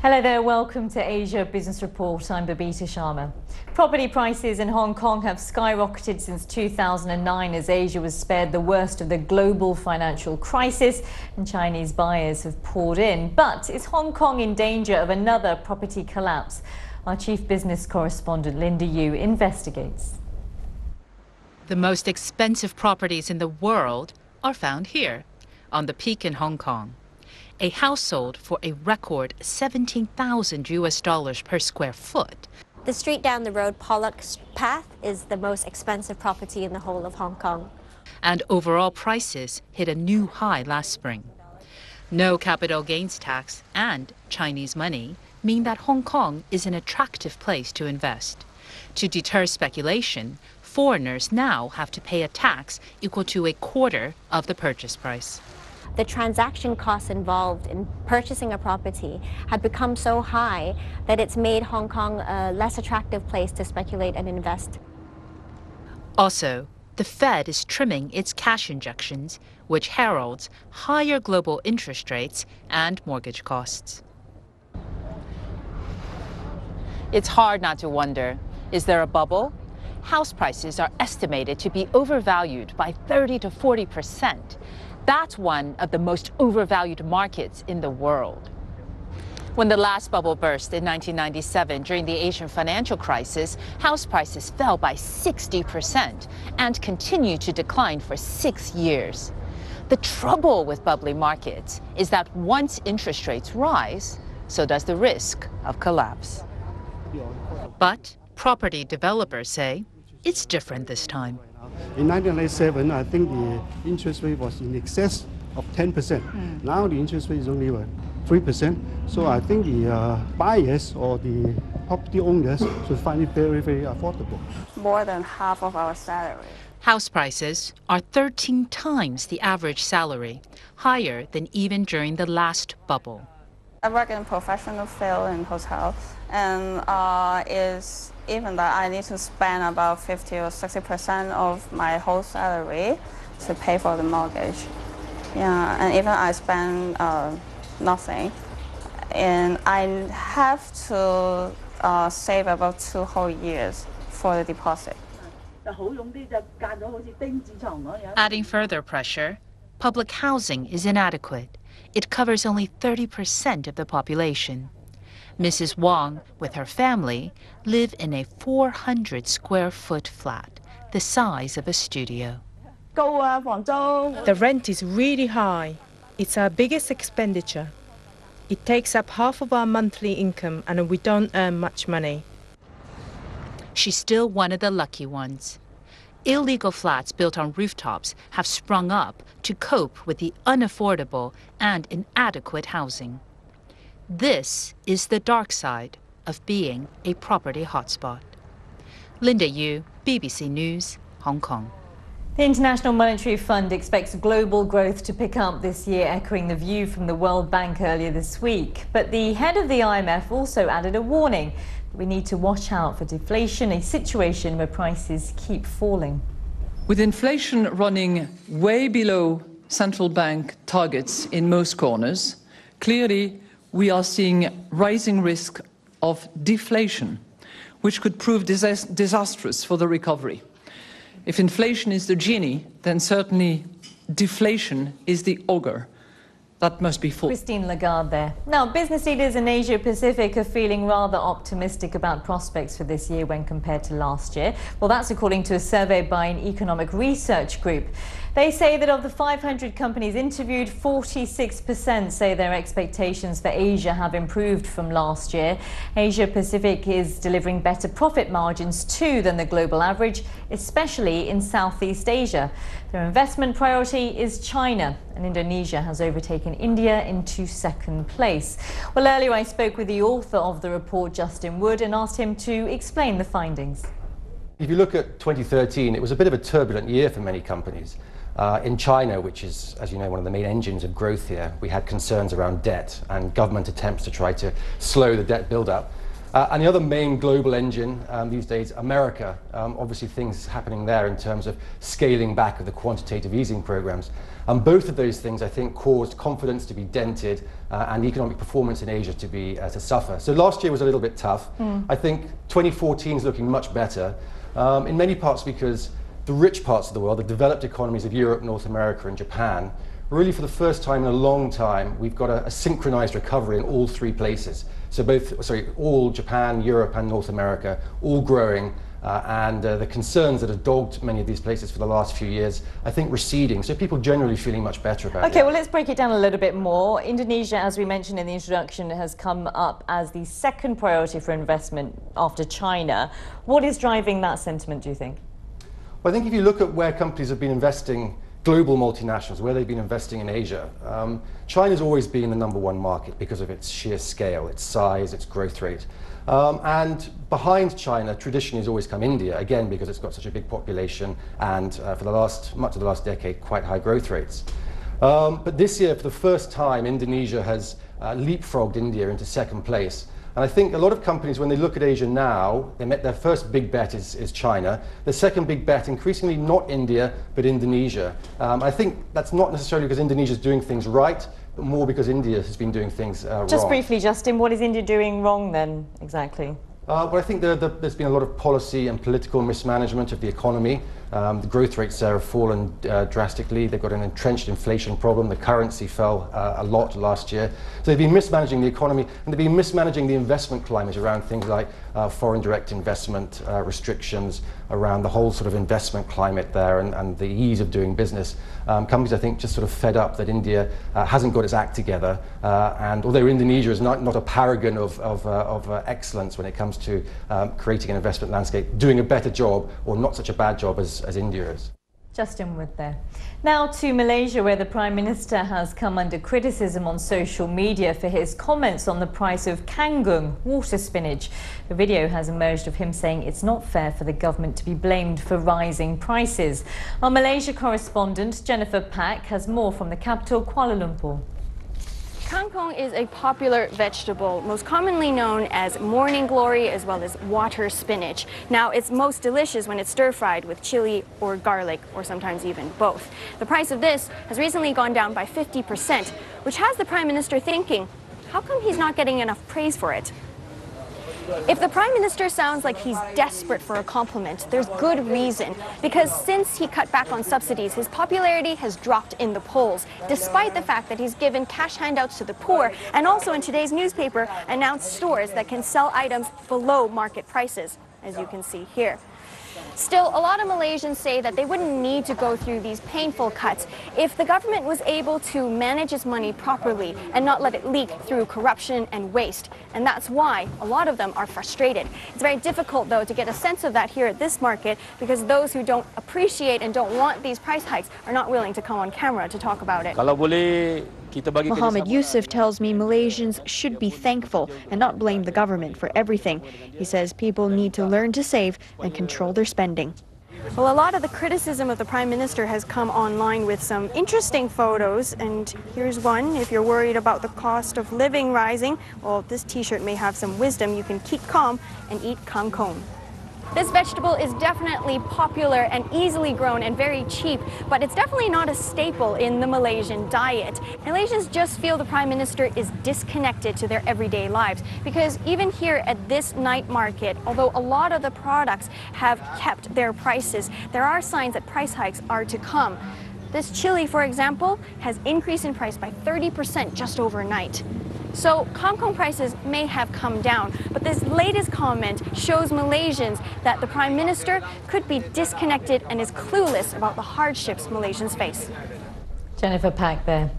Hello there, welcome to Asia Business Report. I'm Babita Sharma. Property prices in Hong Kong have skyrocketed since 2009 as Asia was spared the worst of the global financial crisis and Chinese buyers have poured in. But is Hong Kong in danger of another property collapse? Our chief business correspondent Linda Yu investigates. The most expensive properties in the world are found here, on the Peak in Hong Kong. A house sold for a record $17,000 per square foot. The street down the road, Pollock Path, is the most expensive property in the whole of Hong Kong. And overall prices hit a new high last spring. No capital gains tax and Chinese money mean that Hong Kong is an attractive place to invest. To deter speculation, foreigners now have to pay a tax equal to a quarter of the purchase price. The transaction costs involved in purchasing a property have become so high that it's made Hong Kong a less attractive place to speculate and invest. Also, the Fed is trimming its cash injections, which heralds higher global interest rates and mortgage costs. It's hard not to wonder, is there a bubble? House prices are estimated to be overvalued by 30 to 40%. That's one of the most overvalued markets in the world. When the last bubble burst in 1997 during the Asian financial crisis, house prices fell by 60% and continued to decline for 6 years. The trouble with bubbly markets is that once interest rates rise, so does the risk of collapse. But property developers say it's different this time. In 1997, I think the interest rate was in excess of 10%. Now the interest rate is only 3%. So I think the buyers or the property owners should find it very, very affordable. More than half of our salary. House prices are 13 times the average salary, higher than even during the last bubble. I work in professional field in hotel, and is even that I need to spend about 50 or 60% of my whole salary to pay for the mortgage. Yeah, and even I spend nothing, and I have to save about 2 whole years for the deposit. Adding further pressure, public housing is inadequate. It covers only 30% of the population. Mrs. Wong, with her family, live in a 400-square-foot flat, the size of a studio. The rent is really high. It's our biggest expenditure. It takes up half of our monthly income and we don't earn much money. She's still one of the lucky ones. Illegal flats built on rooftops have sprung up to cope with the unaffordable and inadequate housing. This is the dark side of being a property hotspot. Linda Yu, BBC News, Hong Kong. The International Monetary Fund expects global growth to pick up this year, echoing the view from the World Bank earlier this week. But the head of the IMF also added a warning that we need to watch out for deflation, a situation where prices keep falling. With inflation running way below central bank targets in most corners, clearly we are seeing rising risk of deflation, which could prove disastrous for the recovery. If inflation is the genie, then certainly deflation is the ogre. That must be full. Christine Lagarde there. Now, business leaders in Asia Pacific are feeling rather optimistic about prospects for this year when compared to last year. Well, that's according to a survey by an economic research group. They say that of the 500 companies interviewed, 46% say their expectations for Asia have improved from last year. Asia Pacific is delivering better profit margins too than the global average, especially in Southeast Asia. Their investment priority is China, and Indonesia has overtaken India into second place. Well, earlier I spoke with the author of the report, Justin Wood, and asked him to explain the findings. If you look at 2013, it was a bit of a turbulent year for many companies. In China, which is, as you know, one of the main engines of growth here, we had concerns around debt and government attempts to try to slow the debt build-up. And the other main global engine these days, America, obviously things happening there in terms of scaling back of the quantitative easing programs. And both of those things, I think, caused confidence to be dented and economic performance in Asia to suffer. So last year was a little bit tough. I think 2014 is looking much better, in many parts because the rich parts of the world, the developed economies of Europe, North America and Japan, really for the first time in a long time, we've got a synchronized recovery in all three places. So all Japan, Europe and North America, all growing, and the concerns that have dogged many of these places for the last few years, I think, receding. So people generally feeling much better about it. Okay, well, let's break it down a little bit more. Indonesia, as we mentioned in the introduction, has come up as the second priority for investment after China. What is driving that sentiment, do you think? Well, I think if you look at where companies have been investing, global multinationals, where they've been investing in Asia, China's always been the #1 market because of its sheer scale, its size, its growth rate. And behind China, traditionally has always come India, again, because it's got such a big population and for much of the last decade, quite high growth rates. But this year, for the first time, Indonesia has leapfrogged India into second place. And I think a lot of companies, when they look at Asia now, their first big bet is China. The second big bet, increasingly not India, but Indonesia. I think that's not necessarily because Indonesia is doing things right, but more because India has been doing things wrong. Just briefly, Justin, what is India doing wrong then, exactly? Well, I think there's been a lot of policy and political mismanagement of the economy. The growth rates there have fallen drastically. They've got an entrenched inflation problem. The currency fell a lot last year. So they've been mismanaging the economy, and they've been mismanaging the investment climate around things like foreign direct investment restrictions, around the whole sort of investment climate there and the ease of doing business. Companies, I think, just sort of fed up that India hasn't got its act together. And although Indonesia is not a paragon of excellence when it comes to creating an investment landscape, doing a better job or not such a bad job as India is. Justin Wood there. Now to Malaysia, where the Prime Minister has come under criticism on social media for his comments on the price of kangkung, water spinach. A video has emerged of him saying it's not fair for the government to be blamed for rising prices. Our Malaysia correspondent Jennifer Pack has more from the capital, Kuala Lumpur. Kangkung is a popular vegetable, most commonly known as morning glory as well as water spinach. Now, it's most delicious when it's stir-fried with chili or garlic, or sometimes even both. The price of this has recently gone down by 50%, which has the Prime Minister thinking, how come he's not getting enough praise for it? If the Prime Minister sounds like he's desperate for a compliment, there's good reason. Because since he cut back on subsidies, his popularity has dropped in the polls, despite the fact that he's given cash handouts to the poor and also in today's newspaper announced stores that can sell items below market prices, as you can see here. Still, a lot of Malaysians say that they wouldn't need to go through these painful cuts if the government was able to manage its money properly and not let it leak through corruption and waste. And that's why a lot of them are frustrated. It's very difficult, though, to get a sense of that here at this market because those who don't appreciate and don't want these price hikes are not willing to come on camera to talk about it. Mohammed Yusuf tells me Malaysians should be thankful and not blame the government for everything. He says people need to learn to save and control their spending. Well, a lot of the criticism of the Prime Minister has come online with some interesting photos, and here's one. If you're worried about the cost of living rising, well, this t-shirt may have some wisdom. You can keep calm and eat kangkung. This vegetable is definitely popular and easily grown and very cheap, but it's definitely not a staple in the Malaysian diet. Malaysians just feel the Prime Minister is disconnected to their everyday lives because even here at this night market, although a lot of the products have kept their prices, there are signs that price hikes are to come. This chili, for example, has increased in price by 30% just overnight. So kangkung prices may have come down, but this latest comment shows Malaysians that the Prime Minister could be disconnected and is clueless about the hardships Malaysians face. Jennifer Pack there.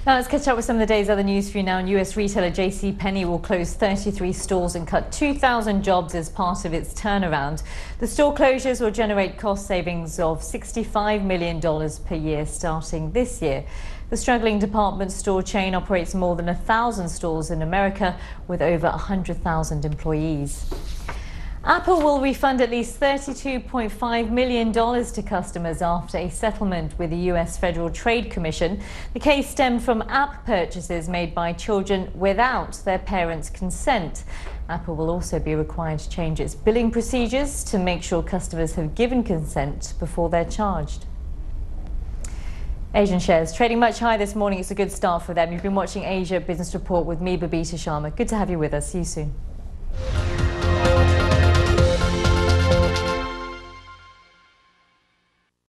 Now let's catch up with some of the day's other news for you now. US retailer JCPenney will close 33 stores and cut 2,000 jobs as part of its turnaround. The store closures will generate cost savings of $65 million per year starting this year. The struggling department store chain operates more than 1,000 stores in America with over 100,000 employees. Apple will refund at least $32.5 million to customers after a settlement with the US Federal Trade Commission. The case stemmed from app purchases made by children without their parents' consent. Apple will also be required to change its billing procedures to make sure customers have given consent before they're charged. Asian shares trading much higher this morning. It's a good start for them. You've been watching Asia Business Report with me, Babita Sharma. Good to have you with us. See you soon.